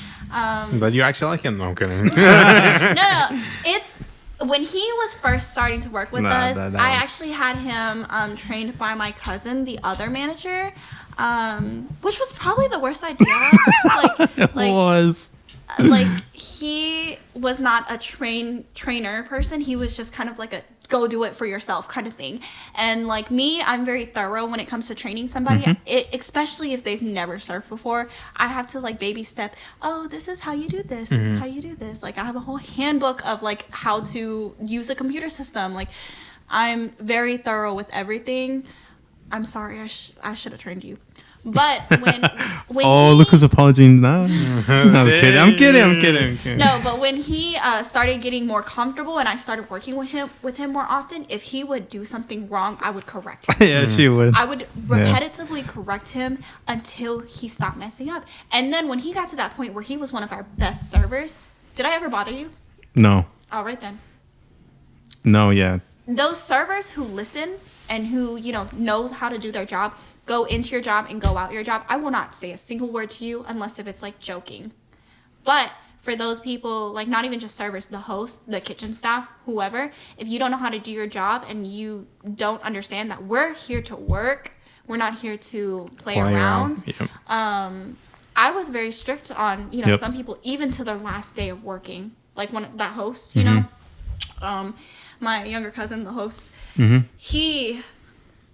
But you actually like him? No, I'm kidding. No. It's when he was first starting to work with us. I actually had him trained by my cousin, the other manager, which was probably the worst idea. He was not a trainer person. He was just kind of like a go do it for yourself kind of thing. And me, I'm very thorough when it comes to training somebody, especially if they've never surfed before. I have to baby step. Oh, this is how you do this. This is how you do this. I have a whole handbook of how to use a computer system. I'm very thorough with everything. I'm sorry, I should have trained you. But when look who's apologizing now. I'm kidding. No, but when he started getting more comfortable and I started working with him more often, if he would do something wrong, I would correct him. Yeah, she would. I would repetitively correct him until he stopped messing up. And then when he got to that point where he was one of our best servers, did I ever bother you? No. All right then. No, yeah. Those servers who listen and who, knows how to do their job, go into your job and go out your job. I will not say a single word to you unless if it's joking. But for those people, not even just servers, the host, the kitchen staff, whoever, if you don't know how to do your job and you don't understand that we're here to work, we're not here to play around. Yep. I was very strict on, some people, even to their last day of working. When that host, my younger cousin, the host, he...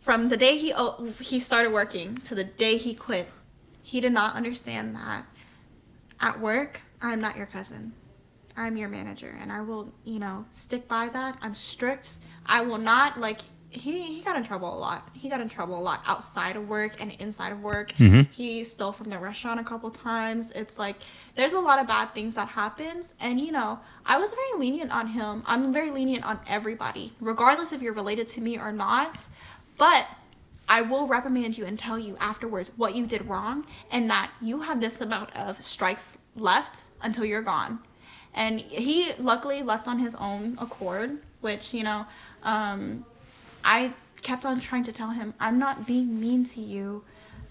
From the day he started working to the day he quit, he did not understand that at work, I'm not your cousin. I'm your manager, and I will, stick by that. I'm strict. I will not, he got in trouble a lot. He got in trouble a lot outside of work and inside of work. He stole from the restaurant a couple times. It's there's a lot of bad things that happens, and, I was very lenient on him. I'm very lenient on everybody, regardless if you're related to me or not. But I will reprimand you and tell you afterwards what you did wrong and that you have this amount of strikes left until you're gone. And he luckily left on his own accord, which, I kept on trying to tell him, I'm not being mean to you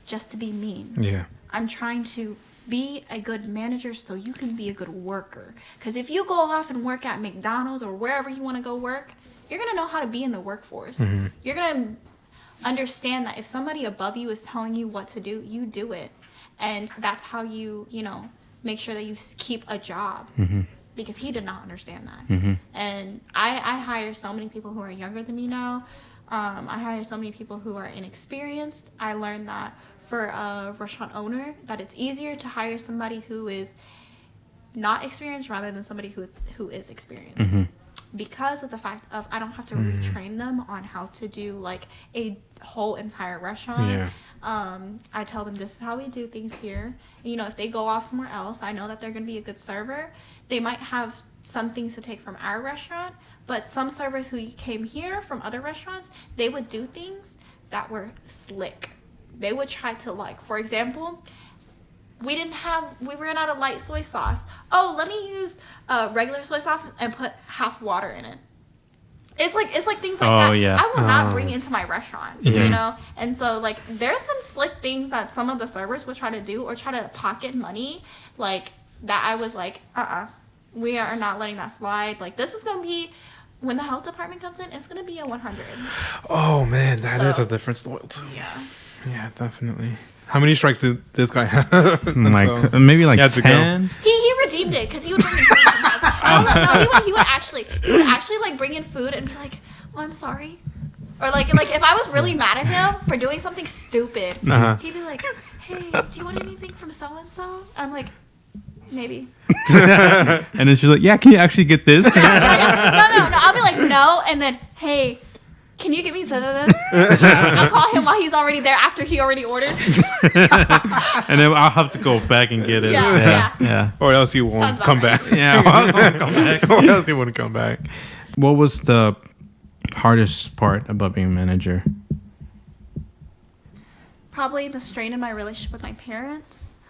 just to be mean. Yeah. I'm trying to be a good manager so you can be a good worker. Because if you go off and work at McDonald's or wherever you want to go work, you're going to know how to be in the workforce. You're going to understand that if somebody above you is telling you what to do, you do it. And that's how you know, make sure that you keep a job. Because he did not understand that. And I hire so many people who are younger than me now. I hire so many people who are inexperienced. I learned that for a restaurant owner, that it's easier to hire somebody who is not experienced rather than somebody who is experienced. Because of the fact of I don't have to retrain them on how to do like a whole entire restaurant. I tell them this is how we do things here. And, you know, if they go off somewhere else, I know that they're going to be a good server. They might have some things to take from our restaurant, but some servers who came here from other restaurants, they would do things that were slick. They would try to, like, for example, we ran out of light soy sauce. Oh, let me use regular soy sauce and put half water in it. It's like things like that. Yeah. I will not bring into my restaurant, you know? And so, like, there's some slick things that some of the servers would try to do or try to pocket money, like, that I was like, we are not letting that slide. Like, this is going to be, when the health department comes in, it's going to be a 100. Oh, man, that is a different story, too. Yeah, definitely. How many strikes did this guy have? Like, maybe like 10? He redeemed it because he would bring in food sometimes. He would actually like bring in food and be like, oh, I'm sorry. Or like if I was really mad at him for doing something stupid, he'd be like, hey, do you want anything from so-and-so? I'm like, maybe. And then she's like, yeah, can you actually get this? No. I'll be like, no. And then, hey, can you get me da-da-da? I'll call him while he's already there after he already ordered. And then I'll have to go back and get it. Yeah. Or else he won't come back. Yeah, or else he won't come back. Or else he wouldn't come back. What was the hardest part about being a manager? Probably the strain in my relationship with my parents.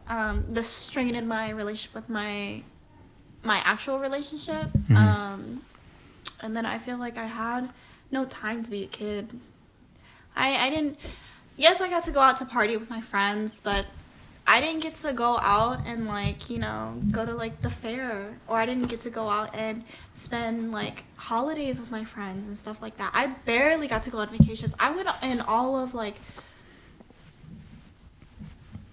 The strain in my relationship with my actual relationship. And then I feel like I had no time to be a kid. I didn't, yes, I got to go out to party with my friends, but I didn't get to go out and, like, you know, go to, like, the fair, or I didn't get to go out and spend, like, holidays with my friends and stuff like that. I barely got to go on vacations. I went in all of, like,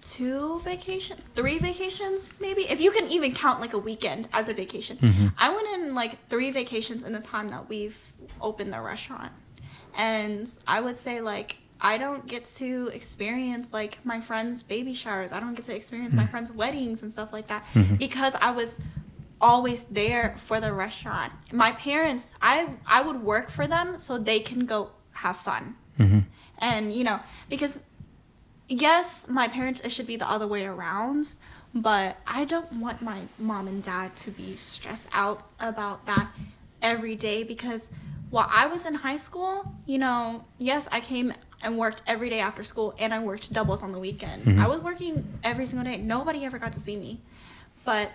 3 vacations, maybe, if you can even count, like, a weekend as a vacation. I went in, like, 3 vacations in the time that we've opened the restaurant. And I would say, like, I don't get to experience, like, my friends' baby showers. I don't get to experience my friends' weddings and stuff like that because I was always there for the restaurant. My parents, I would work for them so they can go have fun. And, you know, because yes, my parents, it should be the other way around, but I don't want my mom and dad to be stressed out about that every day, because while I was in high school, you know, yes, I came and worked every day after school, and I worked doubles on the weekend. I was working every single day. Nobody ever got to see me. But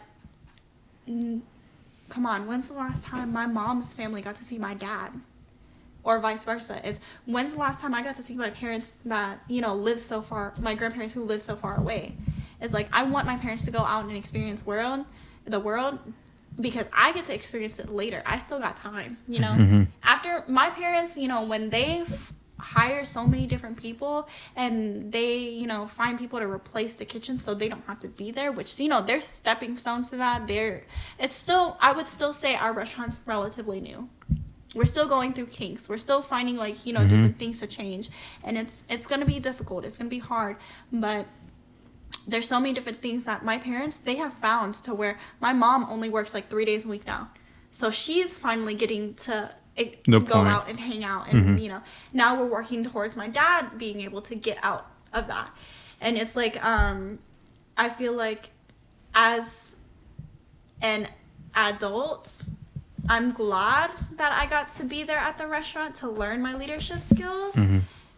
come on, when's the last time my mom's family got to see my dad? Or vice versa. When's the last time I got to see my parents that, you know, live so far, my grandparents who live so far away? It's like, I want my parents to go out and experience the world, because I get to experience it later. I still got time, you know? After my parents, you know, when they hire so many different people and they, you know, find people to replace the kitchen so they don't have to be there, which, you know, they're stepping stones to that. I would still say our restaurant's relatively new. We're still going through kinks. We're still finding, like, you know, different things to change. And it's going to be difficult. It's going to be hard. But there's so many different things that my parents, they have found to where my mom only works, like, 3 days a week now. So she's finally getting to go out and hang out. And, you know, now we're working towards my dad being able to get out of that. And it's like, I feel like as an adult, I'm glad that I got to be there at the restaurant to learn my leadership skills.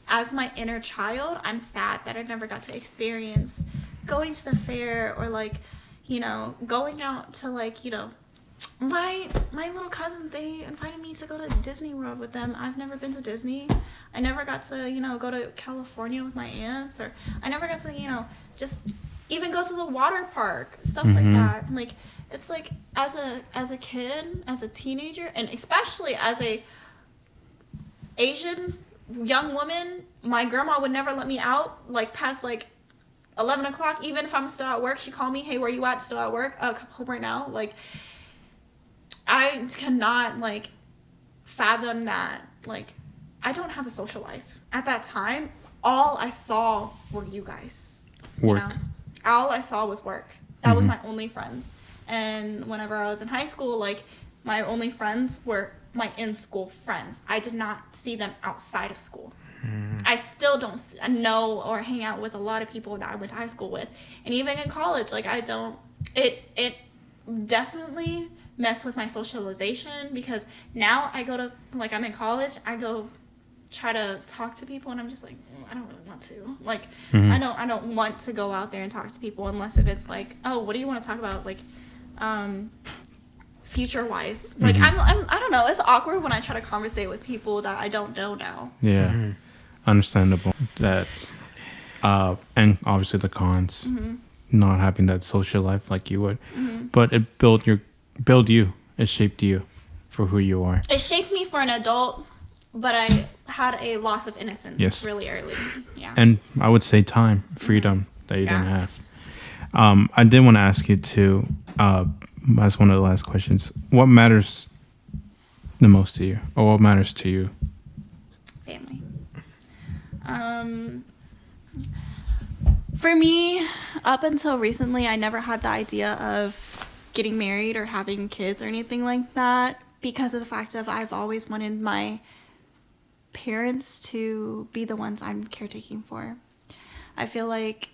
As my inner child, I'm sad that I never got to experience going to the fair, or, like, you know, going out to, like, you know, my little cousin, they invited me to go to Disney World with them. I've never been to Disney. I never got to, you know, go to California with my aunts, or I never got to, you know, just even go to the water park, stuff like that. Like, it's like as a kid, as a teenager, and especially as a Asian young woman, my grandma would never let me out like past like 11 o'clock. Even if I'm still at work, she called me, hey, where you at? Still at work? Come home right now. Like, I cannot like fathom that. Like, I don't have a social life at that time. All I saw were you guys. Work. You know? All I saw was work. That was my only friends. And whenever I was in high school, like, my only friends were my in-school friends. I did not see them outside of school. I still don't know or hang out with a lot of people that I went to high school with. And even in college, like, I don't... It definitely messed with my socialization, because now I go to... Like, I'm in college, I go try to talk to people, and I'm just like, I don't really want to. Like, I don't want to go out there and talk to people unless if it's like, oh, what do you want to talk about? Like, future wise. Like, I don't know. It's awkward when I try to conversate with people that I don't know now. Yeah. Understandable. That, and obviously the cons, not having that social life like you would, but it built you. It shaped you for who you are. It shaped me for an adult, but I had a loss of innocence really early. Yeah. And I would say time, freedom that you didn't have. I did want to ask you too, as one of the last questions, what matters the most to you, or what matters to you? Family. For me, up until recently, I never had the idea of getting married or having kids or anything like that, because of the fact of I've always wanted my parents to be the ones I'm caretaking for. I feel like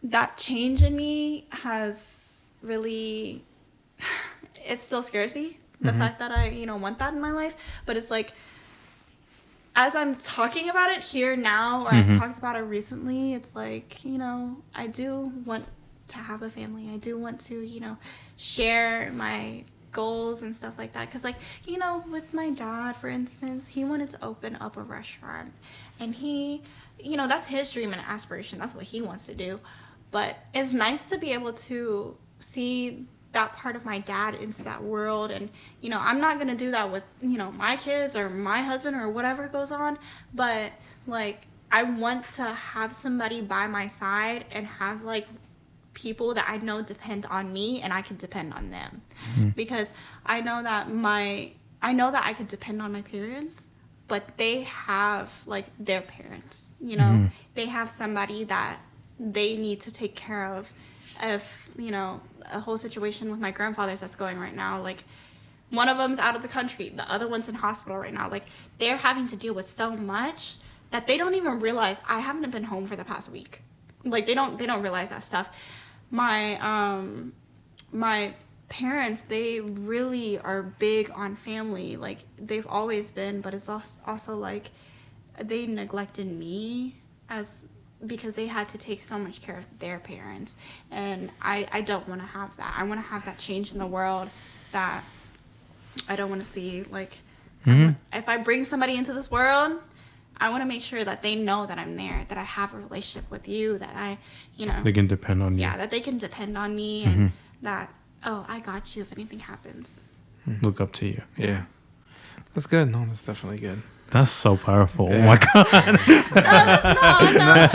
that change in me has really, it still scares me, the fact that I, want that in my life. But it's like, as I'm talking about it here now, or I've talked about it recently, it's like, I do want to have a family. I do want to, share my goals and stuff like that. Because, like, with my dad, for instance, he wanted to open up a restaurant. And he, that's his dream and aspiration. That's what he wants to do. But it's nice to be able to see that part of my dad into that world. And I'm not gonna do that with my kids or my husband or whatever goes on, but like I want to have somebody by my side and have like people that I know depend on me and I can depend on them. Because I know that I could depend on my parents, but they have like their parents, they have somebody that they need to take care of. If a whole situation with my grandfathers that's going right now, like one of them's out of the country, the other one's in hospital right now, like they're having to deal with so much that they don't even realize I haven't been home for the past week. Like they don't realize that stuff. My parents, they really are big on family. Like they've always been, but it's also like they neglected me because they had to take so much care of their parents. And I don't want to have that. I want to have that change in the world that I don't want to see. Like, if I bring somebody into this world, I want to make sure that they know that I'm there, that I have a relationship with you, that I, they can depend on you. Yeah, that they can depend on me, and that, I got you if anything happens. Look up to you. Yeah. That's good. No, that's definitely good. That's so powerful. Yeah. Oh my God. No, it's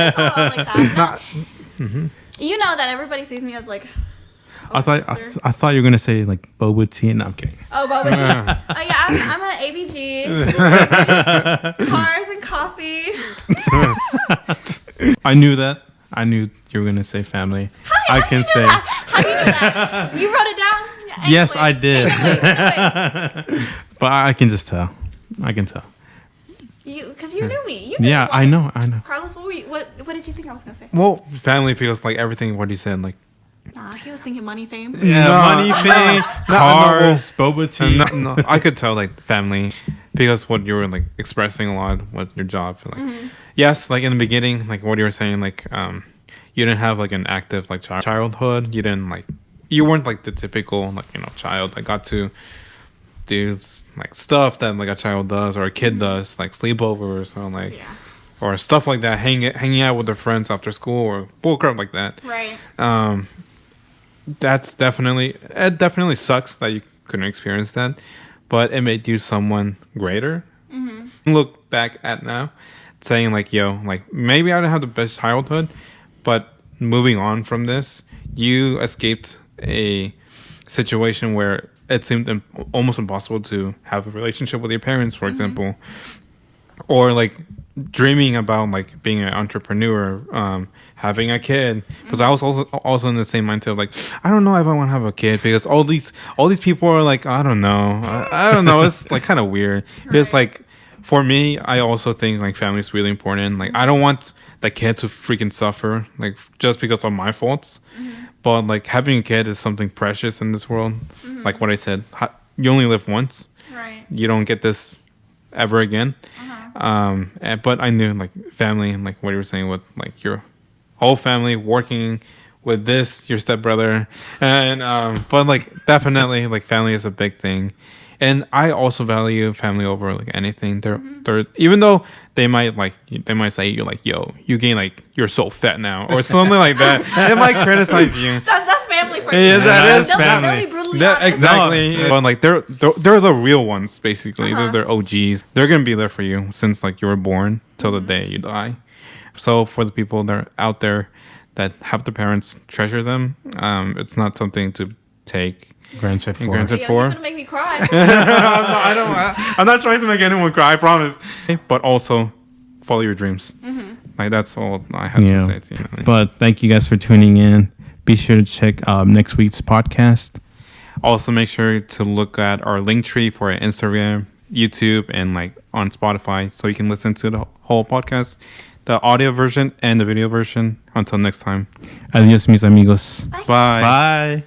not like that. No. You know that everybody sees me as like. I thought you were gonna say like boba tea. No, I'm kidding. Oh, boba tea. Oh yeah, I'm an ABG. Cars and coffee. I knew that. I knew you were gonna say family. How do you know that? You wrote it down? Anyway, yes, I did. Anyway. But I can just tell. I can tell. Because you knew me. Yeah, I know. Carlos, what did you think I was gonna say? Well, family feels like everything. What you said, like. Nah, he was thinking money, fame. Yeah, money, fame, cars, boba tea. No, I could tell like family, because what you were like expressing a lot with your job. Like, yes, like in the beginning, like what you were saying, like you didn't have like an active like childhood. You weren't like the typical like child that got to do like stuff that like a child does or a kid does, like sleepovers or like or stuff like that, hanging out with their friends after school or bullcrap like that. Right. It definitely sucks that you couldn't experience that, but it made you someone greater. Look back at now, saying like, yo, like maybe I didn't have the best childhood, but moving on from this, you escaped a situation where it seemed almost impossible to have a relationship with your parents, for example, or like dreaming about like being an entrepreneur, having a kid. Because I was also in the same mindset of like, I don't know if I want to have a kid because all these people are like, I don't know, I don't know. It's like kind of weird. It's like, for me, I also think like family is really important. Like I don't want the kid to freaking suffer like just because of my faults. But like having a kid is something precious in this world. Like what I said, you only live once. Right. You don't get this ever again. But I knew like family and like what you were saying with like your whole family working with your stepbrother, and but like definitely like family is a big thing. And I also value family over like anything. They're even though they might say you're like, yo, you gain like you're so fat now or something like that. They might criticize you. That's family for you. Yeah, that is They'll family. be brutally honest. Exactly. No. But like they're the real ones basically. They're OGs. They're gonna be there for you since like you were born till the day you die. So for the people that are out there that have their parents, treasure them. It's not something to take Granted for. You're gonna make me cry. I'm not trying to make anyone cry, I promise. But also, follow your dreams. Like that's all I have to say to you. But thank you guys for tuning in. Be sure to check next week's podcast. Also, make sure to look at our link tree for Instagram, YouTube, and like on Spotify, so you can listen to the whole podcast, the audio version and the video version. Until next time. Adios, mis amigos. Bye. Bye.